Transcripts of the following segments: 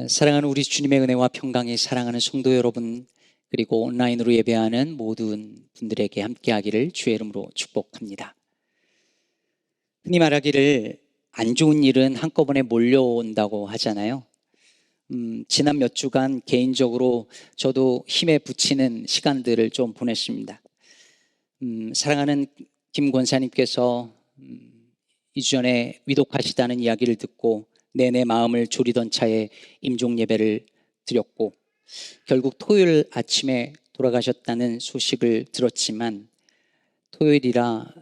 사랑하는 우리 주님의 은혜와 평강이 사랑하는 성도 여러분, 그리고 온라인으로 예배하는 모든 분들에게 함께하기를 주의 이름으로 축복합니다. 흔히 말하기를 안 좋은 일은 한꺼번에 몰려온다고 하잖아요. 지난 몇 주간 개인적으로 저도 힘에 부치는 시간들을 좀 보냈습니다. 사랑하는 김 권사님께서 2주 전에 위독하시다는 이야기를 듣고 내내 마음을 졸이던 차에 임종 예배를 드렸고, 결국 토요일 아침에 돌아가셨다는 소식을 들었지만 토요일이라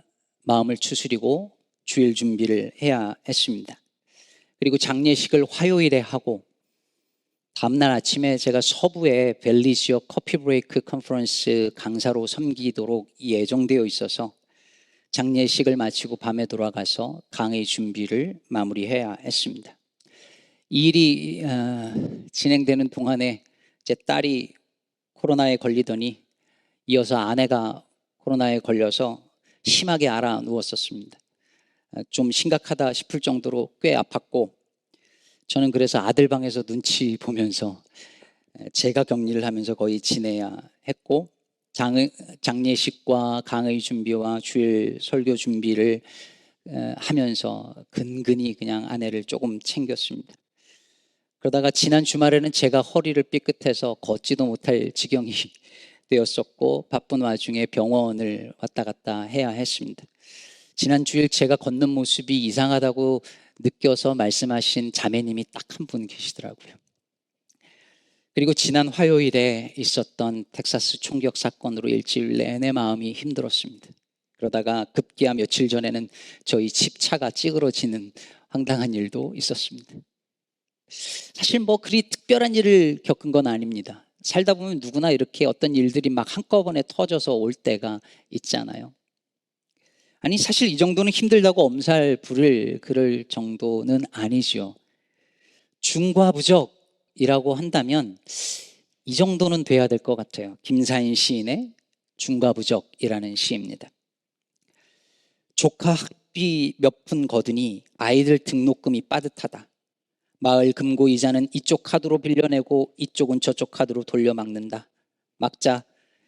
마음을 추스리고 주일 준비를 해야 했습니다. 그리고 장례식을 화요일에 하고 다음날 아침에 제가 서부의 밸리 지역 커피 브레이크 컨퍼런스 강사로 섬기도록 예정되어 있어서 장례식을 마치고 밤에 돌아가서 강의 준비를 마무리해야 했습니다. 이 일이 진행되는 동안에 제 딸이 코로나에 걸리더니 이어서 아내가 코로나에 걸려서 심하게 앓아 누웠었습니다. 좀 심각하다 싶을 정도로 꽤 아팠고, 저는 그래서 아들 방에서 눈치 보면서 제가 격리를 하면서 거의 지내야 했고, 장례식과 강의 준비와 주일 설교 준비를 하면서 근근히 그냥 아내를 조금 챙겼습니다. 그러다가 지난 주말에는 제가 허리를 삐끗해서 걷지도 못할 지경이 되었었고, 바쁜 와중에 병원을 왔다 갔다 해야 했습니다. 지난 주일 제가 걷는 모습이 이상하다고 느껴서 말씀하신 자매님이 딱 한 분 계시더라고요. 그리고 지난 화요일에 있었던 텍사스 총격 사건으로 일주일 내내 마음이 힘들었습니다. 그러다가 급기야 며칠 전에는 저희 집 차가 찌그러지는 황당한 일도 있었습니다. 사실 그리 특별한 일을 겪은 건 아닙니다. 살다 보면 누구나 이렇게 어떤 일들이 막 한꺼번에 터져서 올 때가 있잖아요. 아니, 사실 이 정도는 힘들다고 엄살 부릴 그럴 정도는 아니죠. 중과부적이라고 한다면 이 정도는 돼야 될 것 같아요. 김사인 시인의 중과부적이라는 시입니다. 조카 학비 몇 푼 거두니 아이들 등록금이 빠듯하다. 마을 금고 이자는 이쪽 카드로 빌려내고 이쪽은 저쪽 카드로 돌려막는다. 막자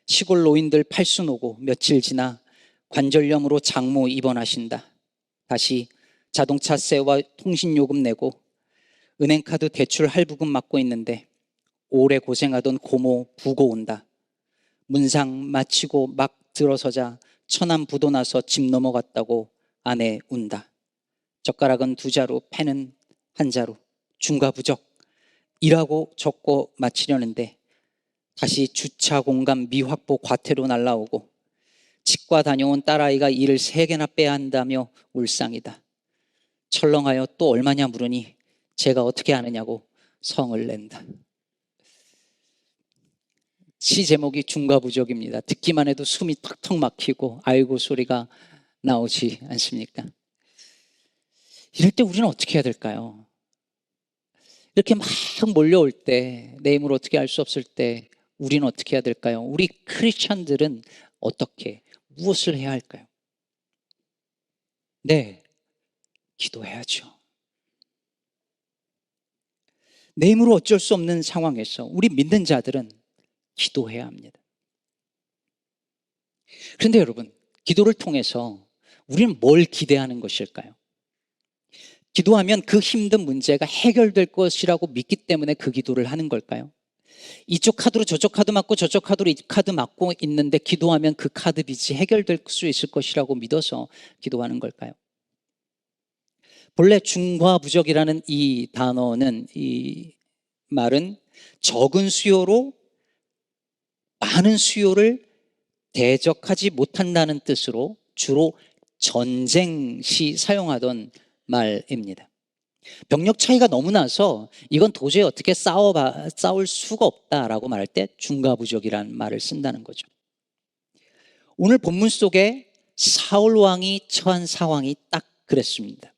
시골 노인들 팔순 오고 며칠 지나 관절염으로 장모 입원하신다. 다시 자동차세와 통신요금 내고 은행카드 대출 할부금 맡고 있는데 오래 고생하던 고모 부고 온다. 문상 마치고 막 들어서자 천안부도 나서 집 넘어갔다고 아내 운다. 젓가락은 2자루, 펜은 1자루. 중과부적이라고 적고 마치려는데 다시 주차 공간 미확보 과태료 날라오고 치과 다녀온 딸아이가 이를 3개나 빼야 한다며 울상이다. 철렁하여 또 얼마냐 물으니 제가 어떻게 아느냐고 성을 낸다. 시 제목이 중과부적입니다. 듣기만 해도 숨이 턱턱 막히고 아이고 소리가 나오지 않습니까? 이럴 때 우리는 어떻게 해야 될까요? 이렇게 막 몰려올 때, 내 힘으로 어떻게 할 수 없을 때 우리는 어떻게 해야 될까요? 우리 크리스천들은 어떻게, 무엇을 해야 할까요? 네, 기도해야죠. 내 힘으로 어쩔 수 없는 상황에서 우리 믿는 자들은 기도해야 합니다. 그런데 여러분, 기도를 통해서 우리는 뭘 기대하는 것일까요? 기도하면 그 힘든 문제가 해결될 것이라고 믿기 때문에 그 기도를 하는 걸까요? 이쪽 카드로 저쪽 카드 맞고 저쪽 카드로 이 카드 맞고 있는데 기도하면 그 카드 빚이 해결될 수 있을 것이라고 믿어서 기도하는 걸까요? 본래 중과부적이라는 이 단어는, 이 말은 적은 수요로 많은 수요를 대적하지 못한다는 뜻으로 주로 전쟁 시 사용하던 말입니다. 병력 차이가 너무 나서 이건 도저히 어떻게 싸울 수가 없다라고 말할 때 중과부적이라는 말을 쓴다는 거죠. 오늘 본문 속에 사울 왕이 처한 상황이 딱 그랬습니다.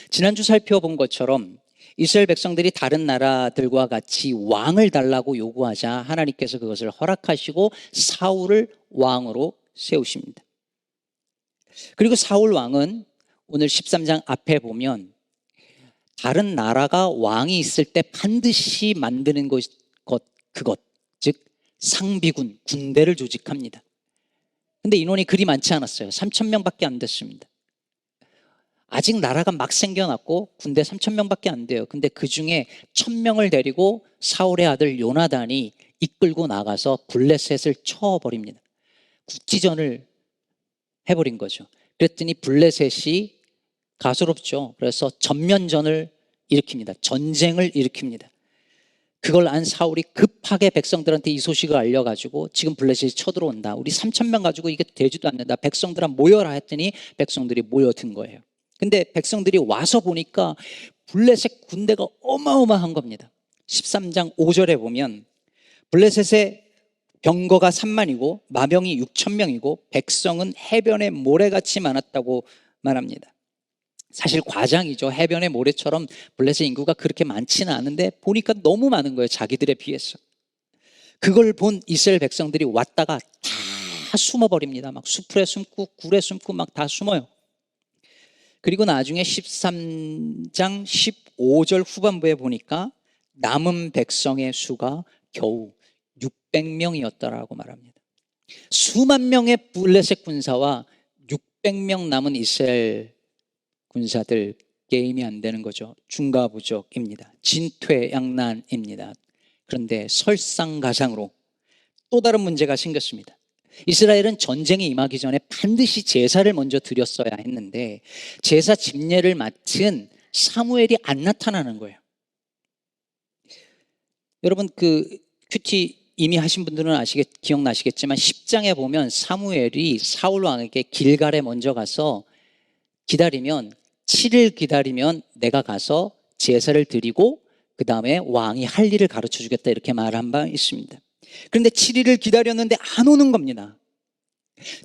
지난주 살펴본 것처럼 이스라엘 백성들이 다른 나라들과 같이 왕을 달라고 요구하자 하나님께서 그것을 허락하시고 사울을 왕으로 세우십니다. 그리고 사울 왕은 오늘 13장 앞에 보면 다른 나라가 왕이 있을 때 반드시 만드는 그것, 즉 상비군, 군대를 조직합니다. 근데 인원이 그리 많지 않았어요. 3,000명밖에 안 됐습니다. 아직 나라가 막 생겨났고 군대 3,000명밖에 안 돼요. 근데 그 중에 1,000명을 데리고 사울의 아들 요나단이 이끌고 나가서 블레셋을 쳐버립니다. 국지전을 해버린 거죠. 그랬더니 블레셋이 가소롭죠. 그래서 전면전을 일으킵니다. 전쟁을 일으킵니다. 그걸 안 사울이 급하게 백성들한테 이 소식을 알려가지고 지금 블레셋이 쳐들어온다. 우리 3,000명 가지고 이게 되지도 않는다. 백성들아 모여라 했더니 백성들이 모여든 거예요. 근데 백성들이 와서 보니까 블레셋 군대가 어마어마한 겁니다. 13장 5절에 보면 블레셋의 병거가 3만이고 마병이 6,000명이고 백성은 해변에 모래같이 많았다고 말합니다. 사실 과장이죠. 해변의 모래처럼 블레셋 인구가 그렇게 많지는 않은데 보니까 너무 많은 거예요. 자기들에 비해서. 그걸 본 이스라엘 백성들이 왔다가 다 숨어버립니다. 막 수풀에 숨고 굴에 숨고 막 다 숨어요. 그리고 나중에 13장 15절 후반부에 보니까 남은 백성의 수가 겨우 600명이었다라고 말합니다. 수만 명의 블레셋 군사와 600명 남은 이스라엘 군사들, 게임이 안 되는 거죠. 중과부족입니다. 진퇴양난입니다. 그런데 설상가상으로 또 다른 문제가 생겼습니다. 이스라엘은 전쟁에 임하기 전에 반드시 제사를 먼저 드렸어야 했는데 제사 집례를 맡은 사무엘이 안 나타나는 거예요. 여러분 그 큐티 이미 하신 분들은 기억나시겠지만 10장에 보면 사무엘이 사울 왕에게 길갈에 먼저 가서 기다리면 7일 기다리면 내가 가서 제사를 드리고 그 다음에 왕이 할 일을 가르쳐 주겠다 이렇게 말한 바 있습니다. 그런데 7일을 기다렸는데 안 오는 겁니다.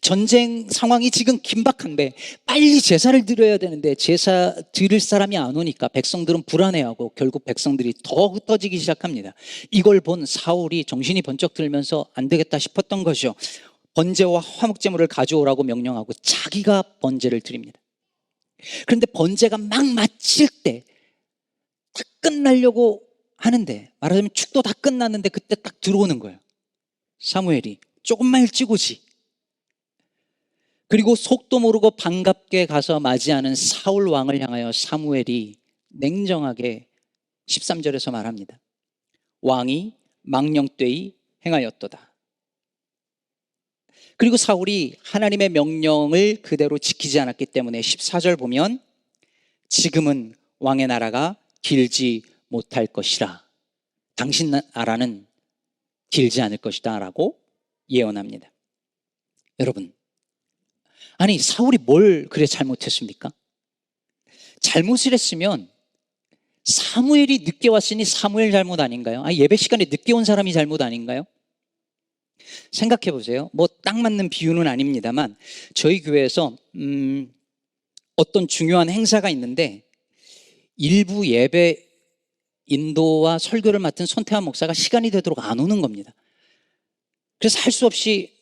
전쟁 상황이 지금 긴박한데 빨리 제사를 드려야 되는데 제사 드릴 사람이 안 오니까 백성들은 불안해하고 결국 백성들이 더 흩어지기 시작합니다. 이걸 본 사울이 정신이 번쩍 들면서 안 되겠다 싶었던 것이죠. 번제와 화목제물을 가져오라고 명령하고 자기가 번제를 드립니다. 그런데 번제가 막 마칠 때 다 끝나려고 하는데 말하자면 축도 다 끝났는데 그때 딱 들어오는 거예요. 사무엘이 조금만 일찍 오지. 그리고 속도 모르고 반갑게 가서 맞이하는 사울 왕을 향하여 사무엘이 냉정하게 13절에서 말합니다. 왕이 망령되이 행하였도다. 그리고 사울이 하나님의 명령을 그대로 지키지 않았기 때문에 14절 보면 지금은 왕의 나라가 길지 못할 것이라. 당신 나라는 길지 않을 것이다 라고 예언합니다. 여러분, 아니 사울이 뭘 그래 잘못했습니까? 잘못을 했으면 사무엘이 늦게 왔으니 사무엘 잘못 아닌가요? 예배 시간에 늦게 온 사람이 잘못 아닌가요? 생각해 보세요. 뭐 딱 맞는 비유는 아닙니다만 저희 교회에서 어떤 중요한 행사가 있는데 일부 예배 인도와 설교를 맡은 손태환 목사가 시간이 되도록 안 오는 겁니다. 그래서 할 수 없이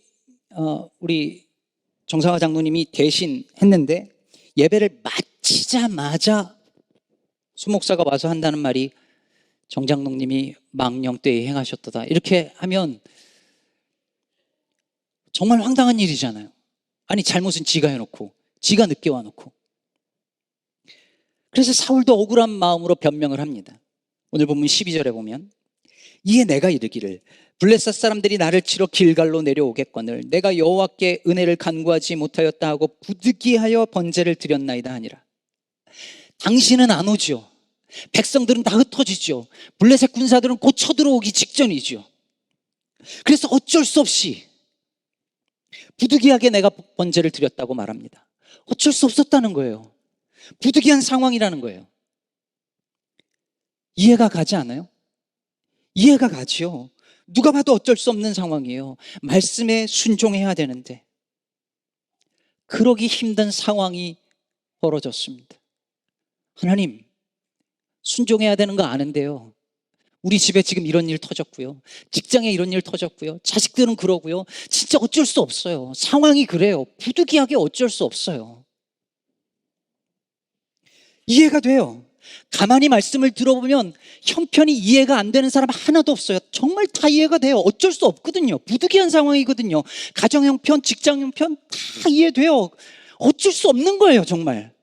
우리 정상화 장로님이 대신 했는데 예배를 마치자마자 수 목사가 와서 한다는 말이 정 장로님이 망령되이 행하셨도다 이렇게 하면 정말 황당한 일이잖아요. 아니 잘못은 지가 해놓고 지가 늦게 와놓고. 그래서 사울도 억울한 마음으로 변명을 합니다. 오늘 본문 12절에 보면 이에 내가 이르기를 블레셋 사람들이 나를 치러 길갈로 내려오겠거늘 내가 여호와께 은혜를 간구하지 못하였다 하고 부득이하여 번제를 드렸나이다 하니라. 당신은 안 오죠. 백성들은 다 흩어지죠. 블레셋 군사들은 곧 쳐들어오기 직전이죠. 그래서 어쩔 수 없이 부득이하게 내가 번제를 드렸다고 말합니다. 어쩔 수 없었다는 거예요. 부득이한 상황이라는 거예요. 이해가 가지 않아요? 이해가 가지요. 누가 봐도 어쩔 수 없는 상황이에요. 말씀에 순종해야 되는데 그러기 힘든 상황이 벌어졌습니다. 하나님, 순종해야 되는 거 아는데요. 우리 집에 지금 이런 일 터졌고요. 직장에 이런 일 터졌고요. 자식들은 그러고요. 진짜 어쩔 수 없어요. 상황이 그래요. 부득이하게 어쩔 수 없어요. 이해가 돼요. 가만히 말씀을 들어보면 형편이 이해가 안 되는 사람 하나도 없어요. 정말 다 이해가 돼요. 어쩔 수 없거든요. 부득이한 상황이거든요. 가정 형편, 직장 형편 다 이해돼요. 어쩔 수 없는 거예요, 정말.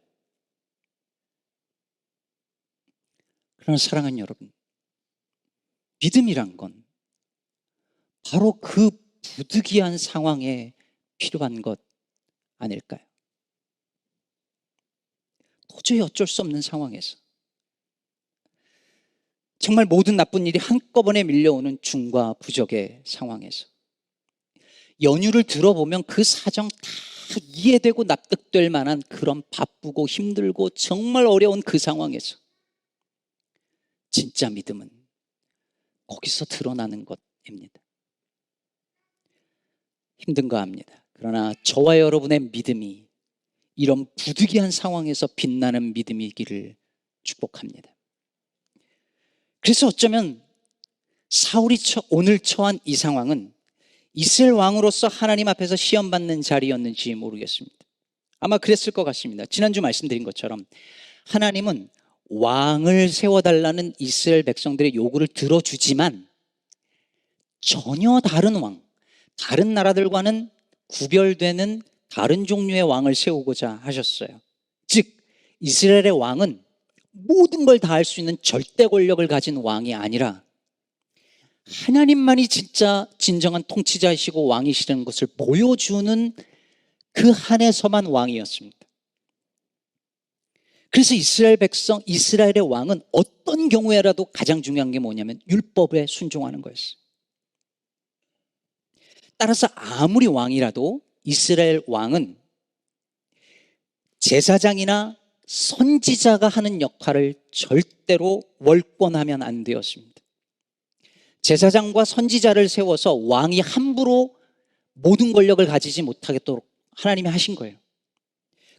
그러나 사랑하는 여러분, 믿음이란 건 바로 그 부득이한 상황에 필요한 것 아닐까요? 도저히 어쩔 수 없는 상황에서 정말 모든 나쁜 일이 한꺼번에 밀려오는 중과 부족의 상황에서 연유를 들어보면 그 사정 다 이해되고 납득될 만한 그런 바쁘고 힘들고 정말 어려운 그 상황에서 진짜 믿음은 거기서 드러나는 것입니다. 힘든 거 압니다. 그러나 저와 여러분의 믿음이 이런 부득이한 상황에서 빛나는 믿음이기를 축복합니다. 그래서 어쩌면 사울이 오늘 처한 이 상황은 이스라엘 왕으로서 하나님 앞에서 시험받는 자리였는지 모르겠습니다. 아마 그랬을 것 같습니다. 지난주 말씀드린 것처럼 하나님은 왕을 세워달라는 이스라엘 백성들의 요구를 들어주지만 전혀 다른 왕, 다른 나라들과는 구별되는 다른 종류의 왕을 세우고자 하셨어요. 즉 이스라엘의 왕은 모든 걸 다 할 수 있는 절대 권력을 가진 왕이 아니라 하나님만이 진짜 진정한 통치자이시고 왕이시라는 것을 보여주는 그 한에서만 왕이었습니다. 그래서 이스라엘 백성, 이스라엘의 왕은 어떤 경우에라도 가장 중요한 게 뭐냐면 율법에 순종하는 거였어요. 따라서 아무리 왕이라도 이스라엘 왕은 제사장이나 선지자가 하는 역할을 절대로 월권하면 안 되었습니다. 제사장과 선지자를 세워서 왕이 함부로 모든 권력을 가지지 못하겠도록 하나님이 하신 거예요.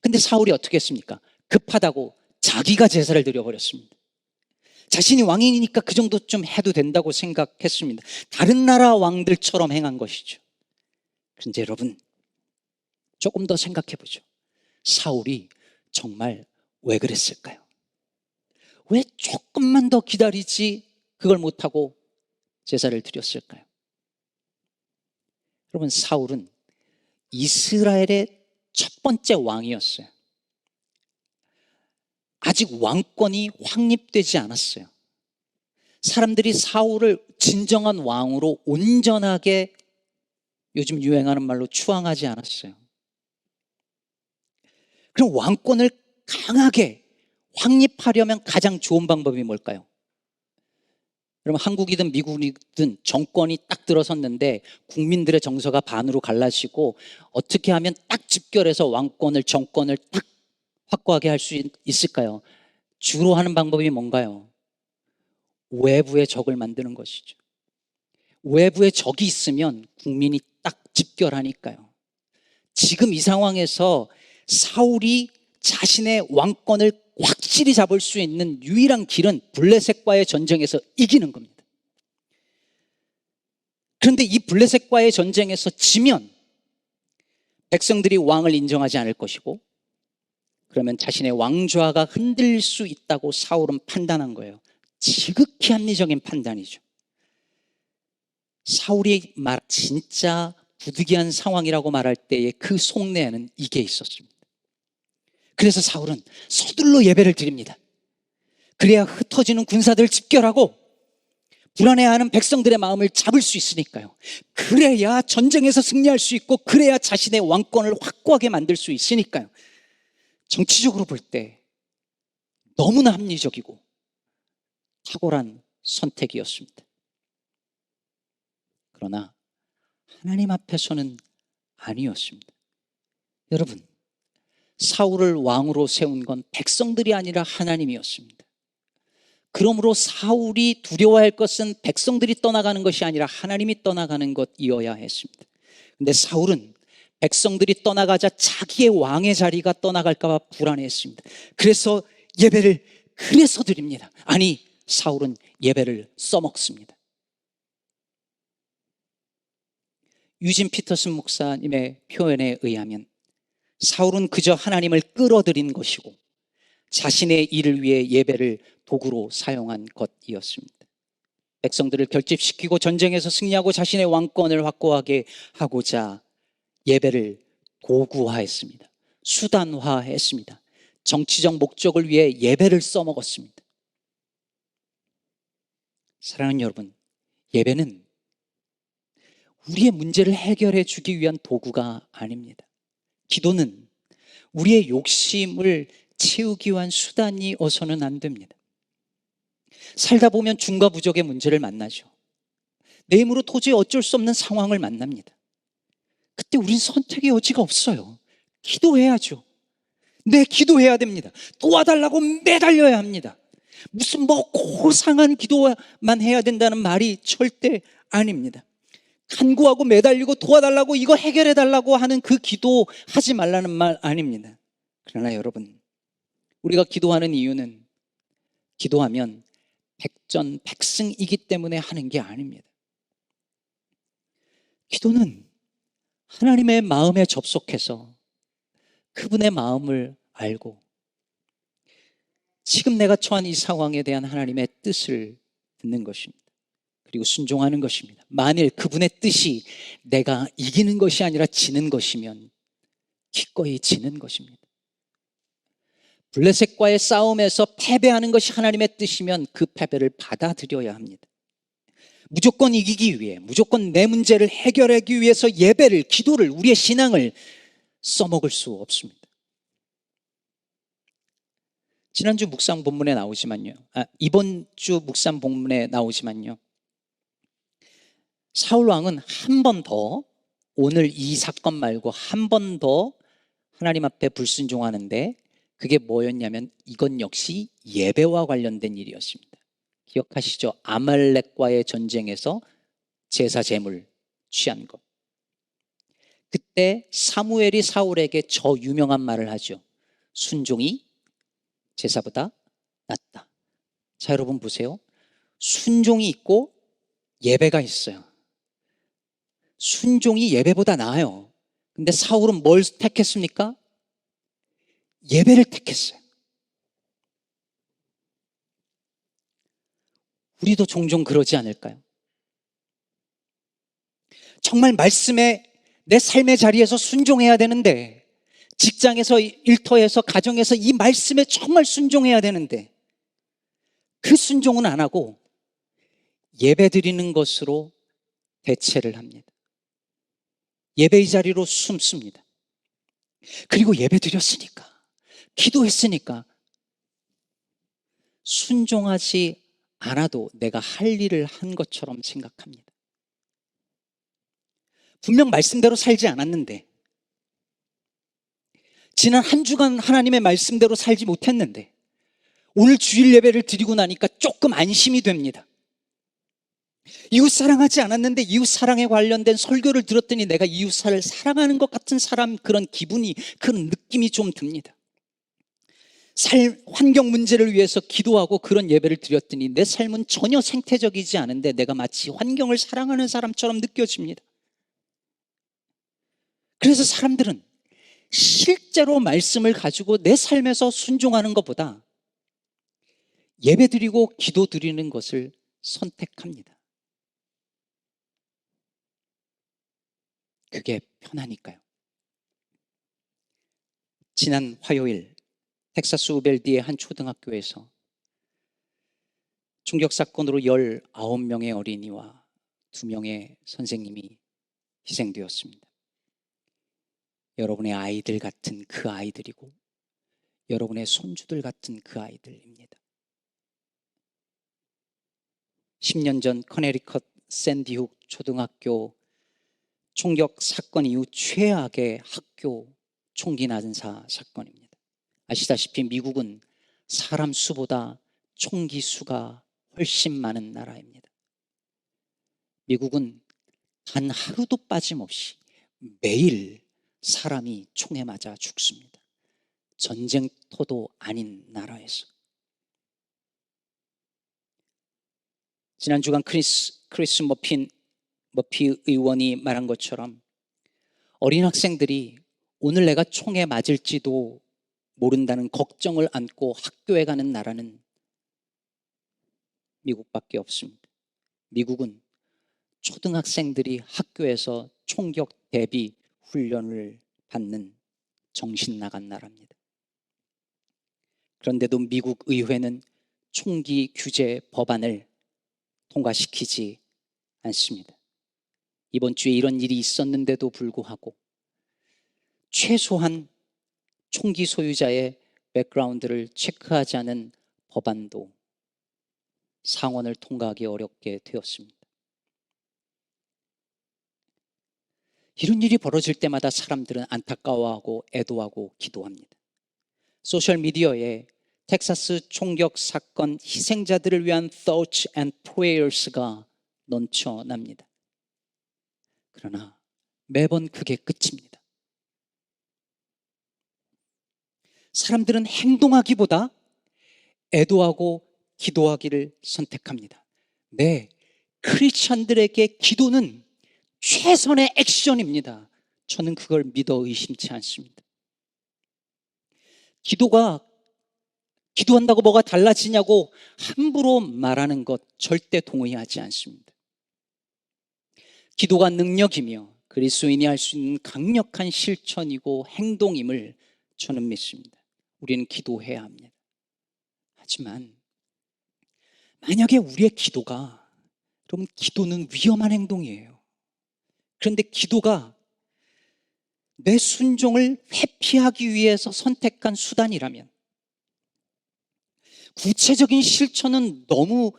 근데 사울이 어떻게 했습니까? 급하다고 자기가 제사를 드려버렸습니다. 자신이 왕이니까 그 정도 좀 해도 된다고 생각했습니다. 다른 나라 왕들처럼 행한 것이죠. 그런데 여러분, 조금 더 생각해 보죠. 사울이 정말 왜 그랬을까요? 왜 조금만 더 기다리지 그걸 못하고 제사를 드렸을까요? 여러분, 사울은 이스라엘의 첫 번째 왕이었어요. 아직 왕권이 확립되지 않았어요. 사람들이 사울을 진정한 왕으로 온전하게 요즘 유행하는 말로 추앙하지 않았어요. 그럼 왕권을 강하게 확립하려면 가장 좋은 방법이 뭘까요? 여러분, 한국이든 미국이든 정권이 딱 들어섰는데 국민들의 정서가 반으로 갈라지고 어떻게 하면 딱 집결해서 왕권을, 정권을 딱 확고하게 할 수 있을까요? 주로 하는 방법이 뭔가요? 외부의 적을 만드는 것이죠. 외부에 적이 있으면 국민이 딱 집결하니까요. 지금 이 상황에서 사울이 자신의 왕권을 확실히 잡을 수 있는 유일한 길은 블레셋과의 전쟁에서 이기는 겁니다. 그런데 이 블레셋과의 전쟁에서 지면 백성들이 왕을 인정하지 않을 것이고, 그러면 자신의 왕좌가 흔들릴 수 있다고 사울은 판단한 거예요. 지극히 합리적인 판단이죠. 사울이 진짜 부득이한 상황이라고 말할 때의 그 속내에는 이게 있었습니다. 그래서 사울은 서둘러 예배를 드립니다. 그래야 흩어지는 군사들을 집결하고 불안해하는 백성들의 마음을 잡을 수 있으니까요. 그래야 전쟁에서 승리할 수 있고, 그래야 자신의 왕권을 확고하게 만들 수 있으니까요. 정치적으로 볼 때 너무나 합리적이고 탁월한 선택이었습니다. 그러나 하나님 앞에서는 아니었습니다. 여러분, 사울을 왕으로 세운 건 백성들이 아니라 하나님이었습니다. 그러므로 사울이 두려워할 것은 백성들이 떠나가는 것이 아니라 하나님이 떠나가는 것이어야 했습니다. 그런데 사울은 백성들이 떠나가자 자기의 왕의 자리가 떠나갈까 봐 불안해했습니다. 그래서 예배를 그래서 드립니다. 아니, 사울은 예배를 써먹습니다. 유진 피터슨 목사님의 표현에 의하면 사울은 그저 하나님을 끌어들인 것이고 자신의 일을 위해 예배를 도구로 사용한 것이었습니다. 백성들을 결집시키고 전쟁에서 승리하고 자신의 왕권을 확고하게 하고자 예배를 도구화했습니다. 수단화했습니다. 정치적 목적을 위해 예배를 써먹었습니다. 사랑하는 여러분, 예배는 우리의 문제를 해결해 주기 위한 도구가 아닙니다. 기도는 우리의 욕심을 채우기 위한 수단이어서는 안 됩니다. 살다 보면 중과 부족의 문제를 만나죠. 내 힘으로 도저히 어쩔 수 없는 상황을 만납니다. 그때 우린 선택의 여지가 없어요. 기도해야죠. 네, 기도해야 됩니다. 도와달라고 매달려야 합니다. 무슨 고상한 기도만 해야 된다는 말이 절대 아닙니다. 간구하고 매달리고 도와달라고 이거 해결해달라고 하는 그 기도 하지 말라는 말 아닙니다. 그러나 여러분, 우리가 기도하는 이유는 기도하면 백전백승이기 때문에 하는 게 아닙니다. 기도는 하나님의 마음에 접속해서 그분의 마음을 알고 지금 내가 처한 이 상황에 대한 하나님의 뜻을 듣는 것입니다. 그리고 순종하는 것입니다. 만일 그분의 뜻이 내가 이기는 것이 아니라 지는 것이면 기꺼이 지는 것입니다. 블레셋과의 싸움에서 패배하는 것이 하나님의 뜻이면 그 패배를 받아들여야 합니다. 무조건 이기기 위해, 무조건 내 문제를 해결하기 위해서 예배를, 기도를, 우리의 신앙을 써먹을 수 없습니다. 지난주 묵상 본문에 나오지만요, 이번 주 묵상 본문에 나오지만요, 사울 왕은 한 번 더, 오늘 이 사건 말고 한 번 더 하나님 앞에 불순종하는데, 그게 뭐였냐면 이건 역시 예배와 관련된 일이었습니다. 기억하시죠? 아말렉과의 전쟁에서 제사 제물 취한 것. 그때 사무엘이 사울에게 저 유명한 말을 하죠. 순종이 제사보다 낫다. 자, 여러분 보세요. 순종이 있고 예배가 있어요. 순종이 예배보다 나아요. 근데 사울은 뭘 택했습니까? 예배를 택했어요. 우리도 종종 그러지 않을까요? 정말 말씀에 내 삶의 자리에서 순종해야 되는데, 직장에서, 일터에서, 가정에서 이 말씀에 정말 순종해야 되는데 그 순종은 안 하고 예배 드리는 것으로 대체를 합니다. 예배의 자리로 숨습니다. 그리고 예배 드렸으니까, 기도했으니까 순종하지 않아도 내가 할 일을 한 것처럼 생각합니다. 분명 말씀대로 살지 않았는데, 지난 한 주간 하나님의 말씀대로 살지 못했는데 오늘 주일 예배를 드리고 나니까 조금 안심이 됩니다. 이웃 사랑하지 않았는데 이웃 사랑에 관련된 설교를 들었더니 내가 이웃을 사랑하는 것 같은 사람, 그런 기분이, 그런 느낌이 좀 듭니다. 환경 문제를 위해서 기도하고 그런 예배를 드렸더니 내 삶은 전혀 생태적이지 않은데 내가 마치 환경을 사랑하는 사람처럼 느껴집니다. 그래서 사람들은 실제로 말씀을 가지고 내 삶에서 순종하는 것보다 예배 드리고 기도 드리는 것을 선택합니다. 그게 편하니까요. 지난 화요일 텍사스 우벨디의 한 초등학교에서 총격 사건으로 19명의 어린이와 2명의 선생님이 희생되었습니다. 여러분의 아이들 같은 그 아이들이고 여러분의 손주들 같은 그 아이들입니다. 10년 전 커네리컷 샌디훅 초등학교 총격 사건 이후 최악의 학교 총기 난사 사건입니다. 아시다시피 미국은 사람 수보다 총기 수가 훨씬 많은 나라입니다. 미국은 단 하루도 빠짐없이 매일 사람이 총에 맞아 죽습니다. 전쟁터도 아닌 나라에서. 지난 주간 크리스 머피 의원이 말한 것처럼 어린 학생들이 오늘 내가 총에 맞을지도 모른다는 걱정을 안고 학교에 가는 나라는 미국밖에 없습니다. 미국은 초등학생들이 학교에서 총격 대비 훈련을 받는 정신 나간 나라입니다. 그런데도 미국 의회는 총기 규제 법안을 통과시키지 않습니다. 이번 주에 이런 일이 있었는데도 불구하고 최소한 총기 소유자의 백그라운드를 체크하지 않은 법안도 상원을 통과하기 어렵게 되었습니다. 이런 일이 벌어질 때마다 사람들은 안타까워하고 애도하고 기도합니다. 소셜미디어에 텍사스 총격 사건 희생자들을 위한 thoughts and prayers가 넘쳐납니다. 그러나 매번 그게 끝입니다. 사람들은 행동하기보다 애도하고 기도하기를 선택합니다. 네, 크리스천들에게 기도는 최선의 액션입니다. 저는 그걸 믿어 의심치 않습니다. 기도한다고 뭐가 달라지냐고 함부로 말하는 것 절대 동의하지 않습니다. 기도가 능력이며 그리스도인이 할 수 있는 강력한 실천이고 행동임을 저는 믿습니다. 우리는 기도해야 합니다. 하지만 만약에 우리의 기도가, 여러분, 기도는 위험한 행동이에요. 그런데 기도가 내 순종을 회피하기 위해서 선택한 수단이라면, 구체적인 실천은 너무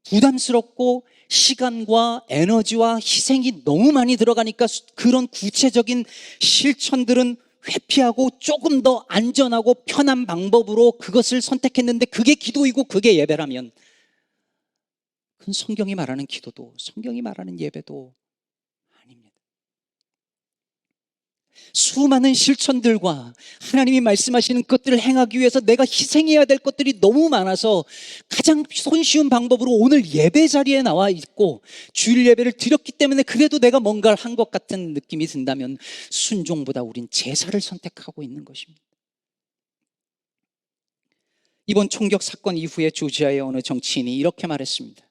부담스럽고 시간과 에너지와 희생이 너무 많이 들어가니까 그런 구체적인 실천들은 회피하고 조금 더 안전하고 편한 방법으로 그것을 선택했는데 그게 기도이고 그게 예배라면, 그건 성경이 말하는 기도도 성경이 말하는 예배도 아닙니다. 수많은 실천들과 하나님이 말씀하시는 것들을 행하기 위해서 내가 희생해야 될 것들이 너무 많아서 가장 손쉬운 방법으로 오늘 예배 자리에 나와 있고 주일 예배를 드렸기 때문에 그래도 내가 뭔가를 한 것 같은 느낌이 든다면 순종보다 우린 제사를 선택하고 있는 것입니다. 이번 총격 사건 이후에 조지아의 어느 정치인이 이렇게 말했습니다.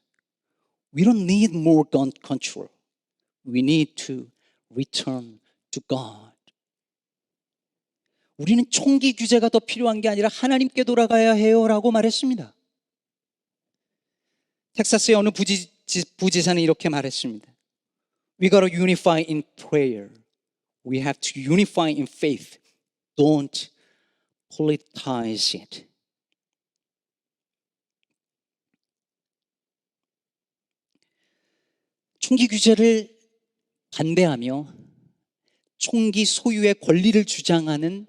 We don't need more gun control. We need to return to God. 우리는 총기 규제가 더 필요한 게 아니라 하나님께 돌아가야 해요 라고 말했습니다. 텍사스의 어느 부지사는 이렇게 말했습니다. We gotta unify in prayer. We have to unify in faith. Don't politicize it. 총기 규제를 반대하며 총기 소유의 권리를 주장하는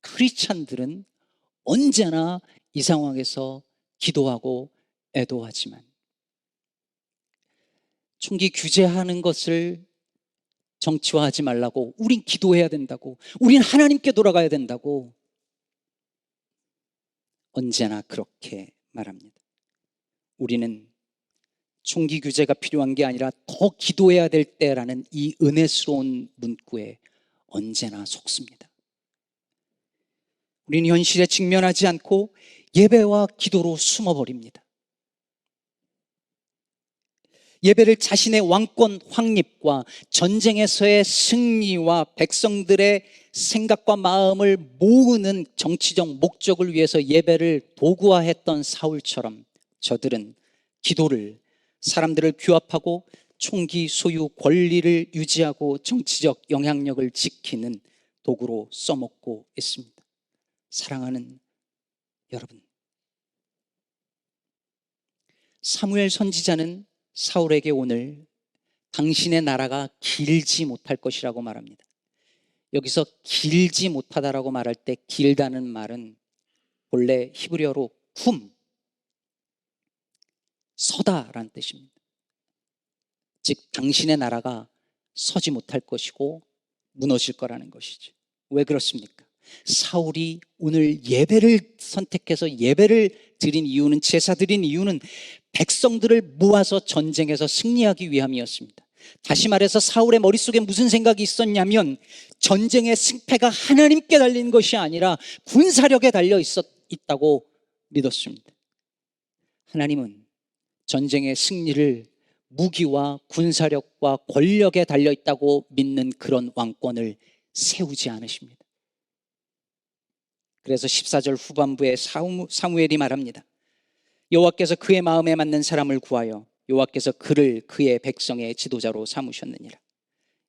크리스찬들은 언제나 이 상황에서 기도하고 애도하지만 총기 규제하는 것을 정치화하지 말라고, 우린 기도해야 된다고, 우린 하나님께 돌아가야 된다고 언제나 그렇게 말합니다. 우리는 총기 규제가 필요한 게 아니라 더 기도해야 될 때라는 이 은혜스러운 문구에 언제나 속습니다. 우리는 현실에 직면하지 않고 예배와 기도로 숨어버립니다. 예배를 자신의 왕권 확립과 전쟁에서의 승리와 백성들의 생각과 마음을 모으는 정치적 목적을 위해서 예배를 도구화했던 사울처럼 저들은 기도를 사람들을 규합하고 총기 소유 권리를 유지하고 정치적 영향력을 지키는 도구로 써먹고 있습니다. 사랑하는 여러분, 사무엘 선지자는 사울에게 오늘 당신의 나라가 길지 못할 것이라고 말합니다. 여기서 길지 못하다라고 말할 때 길다는 말은 본래 히브리어로 쿰, 서다라는 뜻입니다. 즉 당신의 나라가 서지 못할 것이고 무너질 거라는 것이죠. 왜 그렇습니까? 사울이 오늘 예배를 선택해서 예배를 드린 이유는, 제사 드린 이유는 백성들을 모아서 전쟁에서 승리하기 위함이었습니다. 다시 말해서 사울의 머릿속에 무슨 생각이 있었냐면 전쟁의 승패가 하나님께 달린 것이 아니라 군사력에 있다고 믿었습니다. 하나님은 전쟁의 승리를 무기와 군사력과 권력에 달려있다고 믿는 그런 왕권을 세우지 않으십니다. 그래서 14절 후반부에 사무엘이 말합니다. 여호와께서 그의 마음에 맞는 사람을 구하여 여호와께서 그를 그의 백성의 지도자로 삼으셨느니라.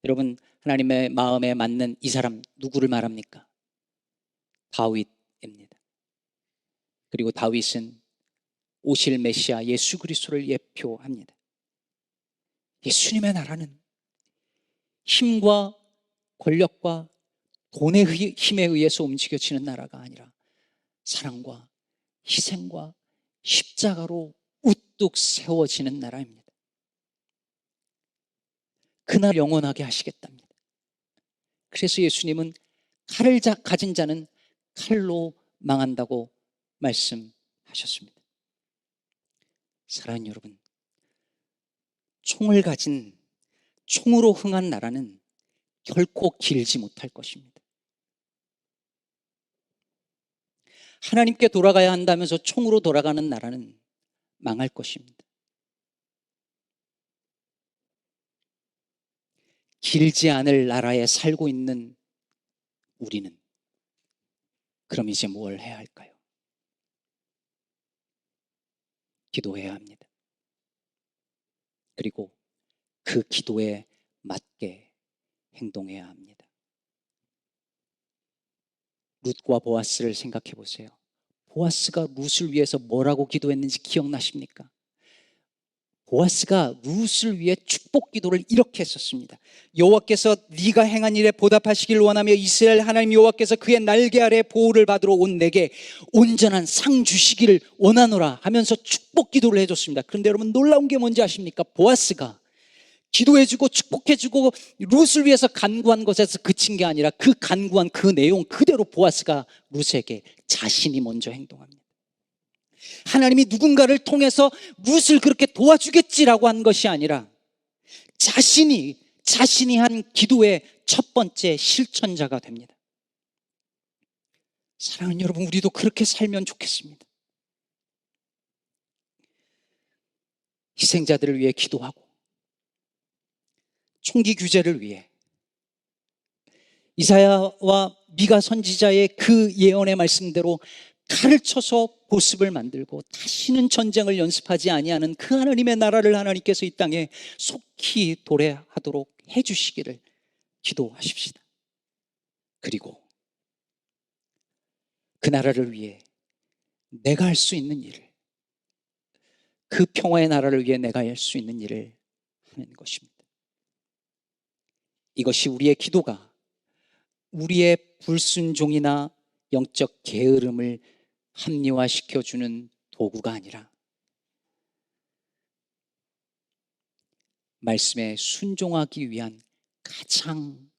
여러분, 하나님의 마음에 맞는 이 사람 누구를 말합니까? 다윗입니다. 그리고 다윗은 오실 메시아 예수 그리스도를 예표합니다. 예수님의 나라는 힘과 권력과 돈의 힘에 의해서 움직여지는 나라가 아니라 사랑과 희생과 십자가로 우뚝 세워지는 나라입니다. 그날 영원하게 하시겠답니다. 그래서 예수님은 칼을 가진 자는 칼로 망한다고 말씀하셨습니다. 사랑하는 여러분, 총을 가진 총으로 흥한 나라는 결코 길지 못할 것입니다. 하나님께 돌아가야 한다면서 총으로 돌아가는 나라는 망할 것입니다. 길지 않을 나라에 살고 있는 우리는 그럼 이제 뭘 해야 할까요? 기도해야 합니다. 그리고 그 기도에 맞게 행동해야 합니다. 룻과 보아스를 생각해 보세요. 보아스가 룻을 위해서 뭐라고 기도했는지 기억나십니까? 보아스가 룻을 위해 축복 기도를 이렇게 했었습니다. 여호와께서 네가 행한 일에 보답하시길 원하며 이스라엘 하나님 여호와께서 그의 날개 아래 보호를 받으러 온 내게 온전한 상 주시기를 원하노라 하면서 축복 기도를 해줬습니다. 그런데 여러분, 놀라운 게 뭔지 아십니까? 보아스가 기도해주고 축복해주고 룻을 위해서 간구한 것에서 그친 게 아니라 그 간구한 그 내용 그대로 보아스가 룻에게 자신이 먼저 행동합니다. 하나님이 누군가를 통해서 룻을 그렇게 도와주겠지라고 한 것이 아니라 자신이 한 기도의 첫 번째 실천자가 됩니다. 사랑하는 여러분, 우리도 그렇게 살면 좋겠습니다. 희생자들을 위해 기도하고 총기 규제를 위해 이사야와 미가 선지자의 그 예언의 말씀대로 칼을 쳐서 보습을 만들고 다시는 전쟁을 연습하지 아니하는 그 하나님의 나라를 하나님께서 이 땅에 속히 도래하도록 해주시기를 기도하십시다. 그리고 그 나라를 위해 내가 할 수 있는 일을, 그 평화의 나라를 위해 내가 할 수 있는 일을 하는 것입니다. 이것이 우리의 기도가 우리의 불순종이나 영적 게으름을 합리화시켜주는 도구가 아니라 말씀에 순종하기 위한 가장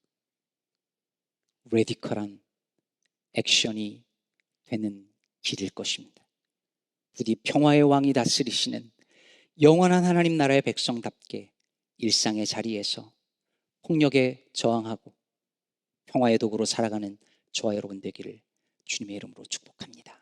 레디컬한 액션이 되는 길일 것입니다. 부디 평화의 왕이 다스리시는 영원한 하나님 나라의 백성답게 일상의 자리에서 폭력에 저항하고 평화의 도구로 살아가는 저와 여러분 되기를 주님의 이름으로 축복합니다.